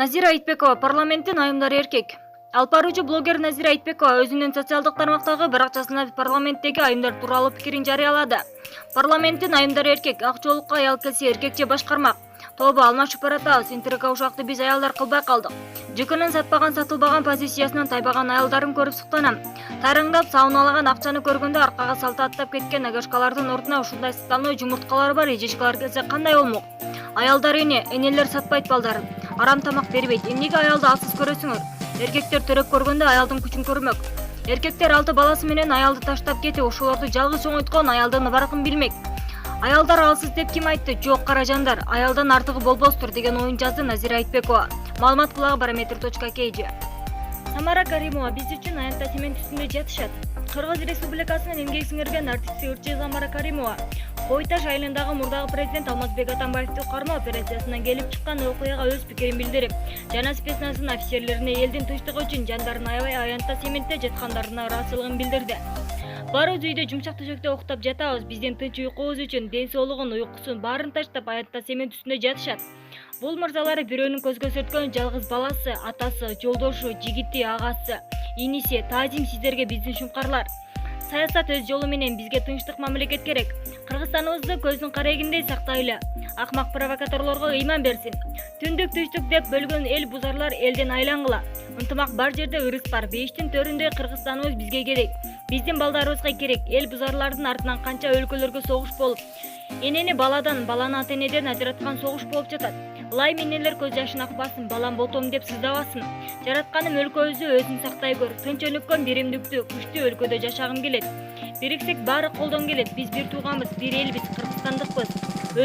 Назира Айтбекова парламенттин айымдары эркек. Алып баруучу блогер Назира Айтбекова өзүнүн социалдык тармактагы баракчасына парламенттеги айымдар тууралуу пикирин жарыялады. Парламенттин айымдары эркек, ак жоолукка аял келсе эркекче башкармак. Тобу алмашып баратабыз, интернетке ушакты биз аялдар кылбай калдык. ЖКнын сатпаган сатылбаган позициясынан тайбаган аялдарын көрүп суктанам. Тарыңдап сауналаган акчаны көргөндө аркага салты аттап кеткен агашкалардын ордуна ушундай сыкталуу жумурткалар бар эжешкалар келсе кандай болмок? Аялдар энелер сатпайт балдарын. Арам тамак бербейт. Эмнеге аялды алсыз көрөсүңөр? Эркектер төрөп көргөндө аялдын күчүн көрмөк. Эркектер 6 баласы менен аялды таштап кетип, ошолорду жалгыз чоңойткон аялдын баркын билмек. Аялдар алсыз деп ким айтты? Жок каражандар, аялдан артыгы болбостур деген оюн жазды Назира Айтбекова. Маалымат кулагы Barometer.kg. Самара Каримова биз үчүн аянтта цемент үстүндө жатышат. Кыргыз Республикасынын эмгек сиңирген артисти ырчы Самара Каримова Кой-Таш айылындагы мурдагы президент Алмазбек Атамбаевди кармоо операциясынан келип чыккан окуяга өз пикирин билдирип, жана спецназынын офицерлерине элдин тынчтыгы үчүн жандарын аябай аянтта цементте жаткандарына ыраазычылыгын билдирди. Барыбыз үйдө жумшак төшөктө уктап жатабыз. Биздин тынч уйкубуз үчүн ден соолугун, уйкусун баарын таштап аянтта цемент үстүндө жатышат. Бул мырзалар бирөөнүн көзгө сүрткөн жалгыз баласы, атасы, жолдошу, жигити, агасы, иниси, таазим сиздерге биздин шуңкарлар. Саясат өз жолу менен бизге тынчтык мамлекет керек. Кыргызстаныбызды көздүн карегиндей сактайлы. Акмак провокаторлорго ыйман берсин. Түндүк түштүк деп бөлгөн эл бузарлар элден айлангыла. Ынтымак бар жерде ырыс бар. Бейиштин төрүндөй Кыргызстаныбыз бизге керек. Биздин балдарыбызга керек. Эл бузарлардын артынан канча өлкөлөргө согуш болуп, энени баладан, баланы ата-энеден ажыраткан согуш болуп жатат. Лайым энелер көз жашын акпасын, балам ботом деп сыздабасын. Жаратканым өлкөбүздү өзүң сактай көр. Тынч өнүккөн биримдиктүү, күчтүү өлкөдө жашагым келет. Бириксек баары колдон келет. Биз бир тууганбыз, бир элбиз, кыргызстандыкпыз.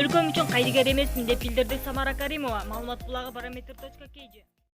Өлкөм үчүн кайдыгер эмесмин деп билдирди Самара Каримова. Маалымат булагы Barometer.kg.